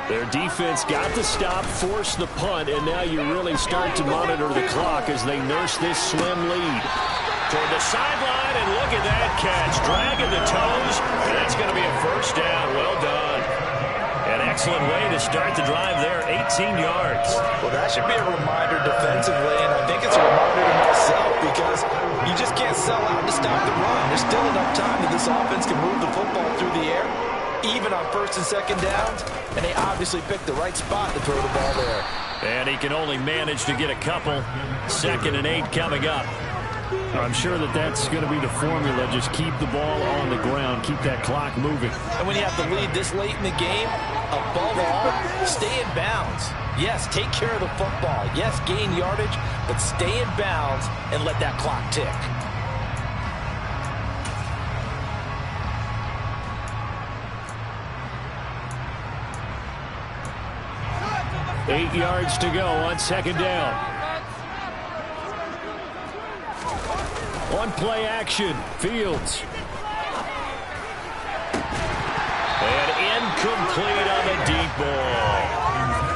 A: Their defense got the stop, forced the punt, and now you really start to monitor the clock as they nurse this slim lead. Toward the sideline, and look at that catch. Dragging the toes, and that's going to be a 1st down. Well done. An excellent way to start the drive there, 18 yards.
B: Well, that should be a reminder defensively, and I think it's a reminder to myself because you just can't sell out to stop the run. There's still enough time that this offense can move the football through the air, even on 1st and 2nd downs, and they obviously picked the right spot to throw the ball there.
A: And he can only manage to get a couple. 2nd and 8 coming up.
C: I'm sure that that's going to be the formula. Just keep the ball on the ground. Keep that clock moving.
B: And when you have to lead this late in the game, above all, stay in bounds. Yes, take care of the football. Yes, gain yardage, but stay in bounds and let that clock tick.
C: Eight yards to go on 2nd down. On play action, Fields.
A: And incomplete on the deep ball.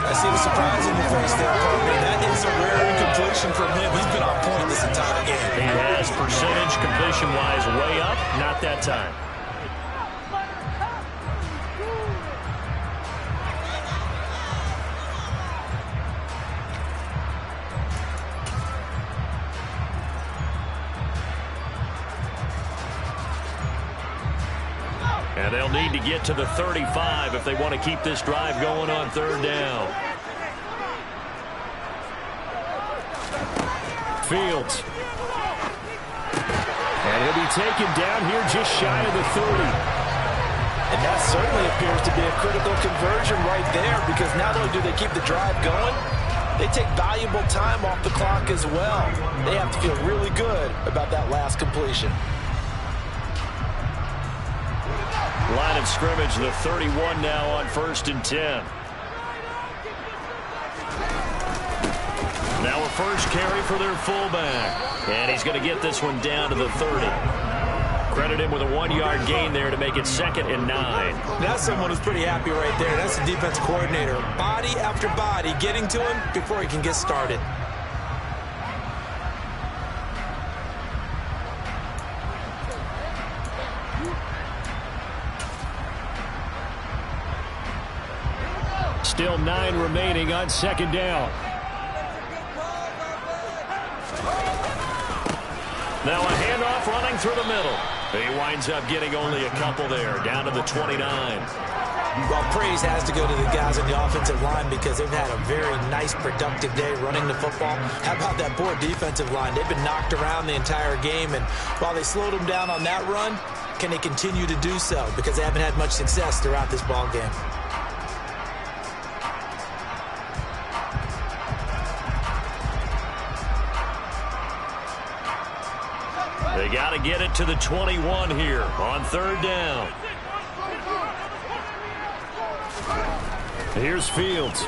B: I see the surprise in your face there, Parker. That is a rare incompletion from him. He's been on point this entire game.
A: He has percentage completion-wise way up. Not that time. And they'll need to get to the 35 if they want to keep this drive going on third down. Fields. And he'll be taken down here just shy of the 30.
B: And that certainly appears to be a critical conversion right there, because not only do they keep the drive going, they take valuable time off the clock as well. They have to feel really good about that last completion.
A: Line of scrimmage, the 31 now on 1st and 10. Now a first carry for their fullback. And he's going to get this one down to the 30. Credit him with a 1-yard gain there to make it 2nd and 9.
B: That's someone who's pretty happy right there. That's the defense coordinator. Body after body getting to him before he can get started.
C: Still 9 remaining on 2nd down.
A: Now a handoff running through the middle. He winds up getting only a couple there, down to the 29.
B: Well, praise has to go to the guys on the offensive line because they've had a very nice, productive day running the football. How about that poor defensive line? They've been knocked around the entire game, and while they slowed them down on that run, can they continue to do so? Because they haven't had much success throughout this ball game.
A: They got to get it to the 21 here on 3rd down.
C: Here's Fields.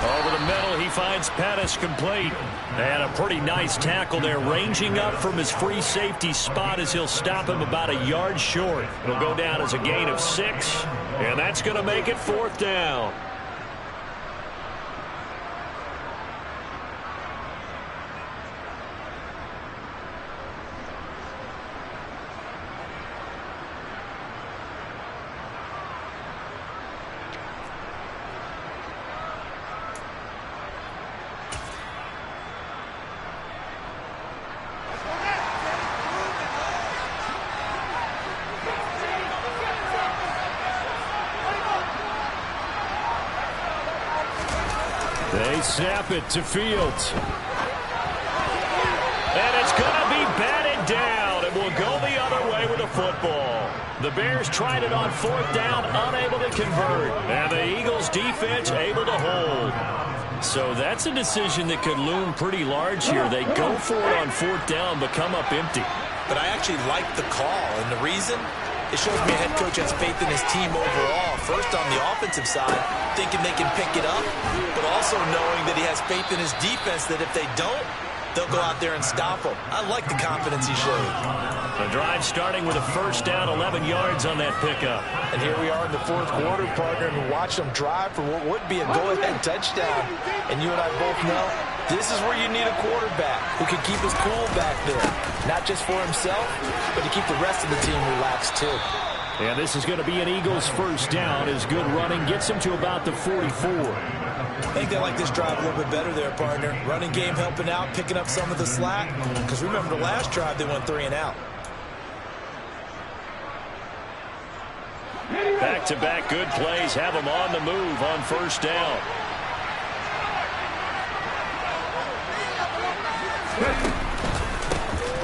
A: Over the middle, he finds Pettis complete. And a pretty nice tackle there, ranging up from his free safety spot as he'll stop him about a yard short. It'll go down as a gain of 6, and that's going to make it 4th down.
C: They snap it to Fields.
A: And it's going to be batted down. It will go the other way with the football. The Bears tried it on 4th down, unable to convert. And the Eagles defense able to hold. So that's a decision that could loom pretty large here. They go for it on 4th down, but come up empty.
B: But I actually like the call, and the reason? It shows me a head coach has faith in his team overall. First on the offensive side, thinking they can pick it up, but also knowing that he has faith in his defense that if they don't, they'll go out there and stop them. I like the confidence he showed.
A: The drive starting with a 1st down, 11 yards on that pickup.
B: And here we are in the 4th quarter, partner, and watch them drive for what would be a go-ahead touchdown. And you and I both know this is where you need a quarterback who can keep his cool back there. Not just for himself, but to keep the rest of the team relaxed too.
C: And this is going to be an Eagles 1st down as good running gets them to about the 44.
B: I think they like this drive a little bit better there, partner. Running game helping out, picking up some of the slack. Because remember the last drive, they went 3 and out.
A: Back-to-back good plays have them on the move on 1st down.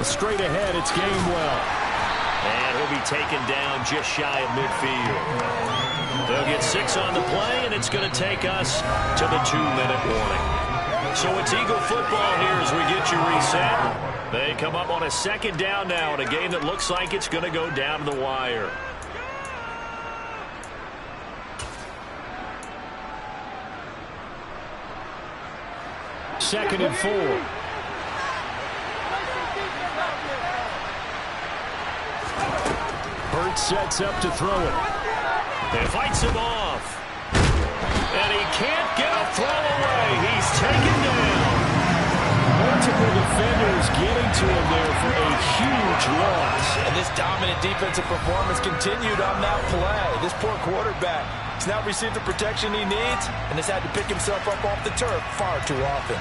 C: Straight ahead, it's Gainwell.
A: And he'll be taken down just shy of midfield. They'll get 6 on the play, and it's going to take us to the 2-minute warning. So it's Eagle football here as we get you reset. They come up on a 2nd down now in a game that looks like it's going to go down to the wire.
C: Second and 4. Burt sets up to throw it.
A: They fights him off. And he can't get a throw away. He's taken down.
C: Multiple defenders getting to him there for a huge loss.
B: And this dominant defensive performance continued on that play. This poor quarterback has not received the protection he needs and has had to pick himself up off the turf far too often.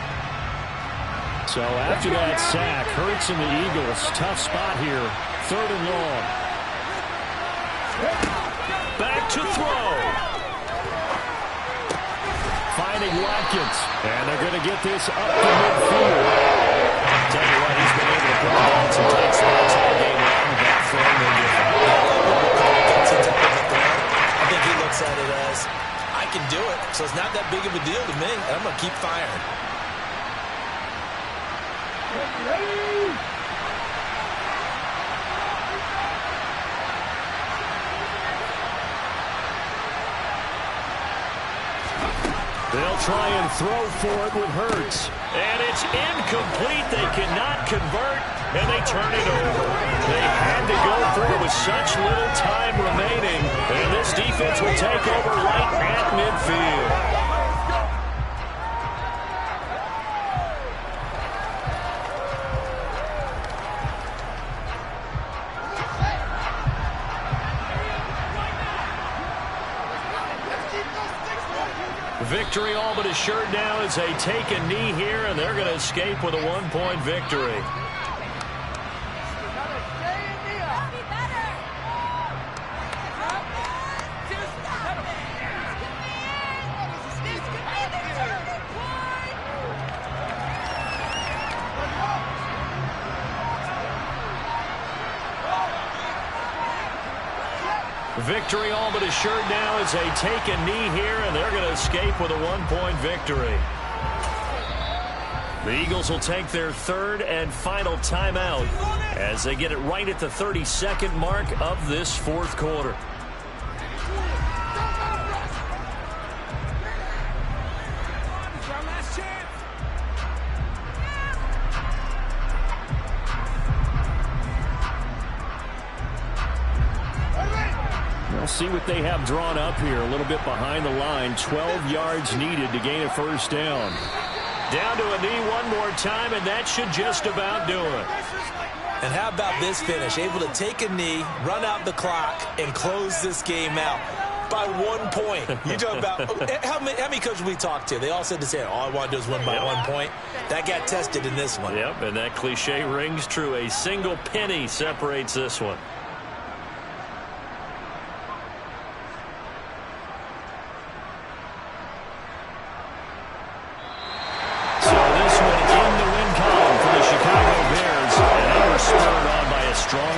C: So after that sack, Hurts and the Eagles, tough spot here, 3rd and long.
A: Back to throw. Finding Watkins. And they're going to get this up to midfield. Tell you what, he's been able to put the ball in some tight spots all game long. That throw, no different.
B: I think he looks at it as, I can do it, so it's not that big of a deal to me, and I'm going to keep firing.
A: They'll try and throw for it with Hurts. And it's incomplete. They cannot convert, and they turn it over. They had to go for it with such little time remaining. And this defense will take over right at midfield. Victory all but assured now as they take a knee here, and they're going to escape with a one-point victory. Victory all but assured now as they take a knee here, and they're going to escape with a one-point victory. The Eagles will take their third and final timeout as they get it right at the 32nd mark of this fourth quarter. See what they have drawn up here. A little bit behind the line. 12 yards needed to gain a first down. Down to a knee one more time, and that should just about do it.
B: And how about this finish? Able to take a knee, run out the clock, and close this game out by 1 point. You talk about how many coaches we talked to? They all said the same. All I want to do is win by 1 point. That got tested in this one.
A: Yep, and that cliche rings true. A single penny separates this one.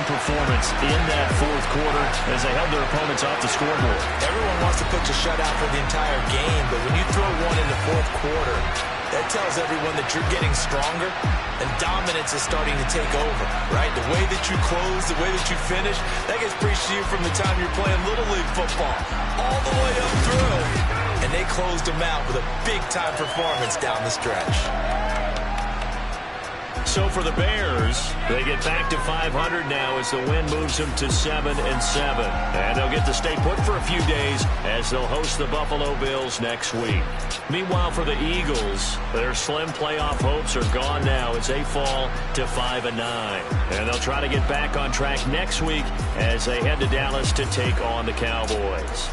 A: Performance in that fourth quarter as they held their opponents off the scoreboard.
B: Everyone wants to put you shutout for the entire game, but when you throw one in the fourth quarter, that tells everyone that you're getting stronger and dominance is starting to take over, right? The way that you close, the way that you finish, that gets preached to you from the time you're playing Little League football all the way up through. And they closed them out with a big-time performance down the stretch.
A: So for the Bears, they get back to 500 now as the win moves them to 7-7. And they'll get to stay put for a few days as they'll host the Buffalo Bills next week. Meanwhile, for the Eagles, their slim playoff hopes are gone now as they fall to 5-9. And they'll try to get back on track next week as they head to Dallas to take on the Cowboys.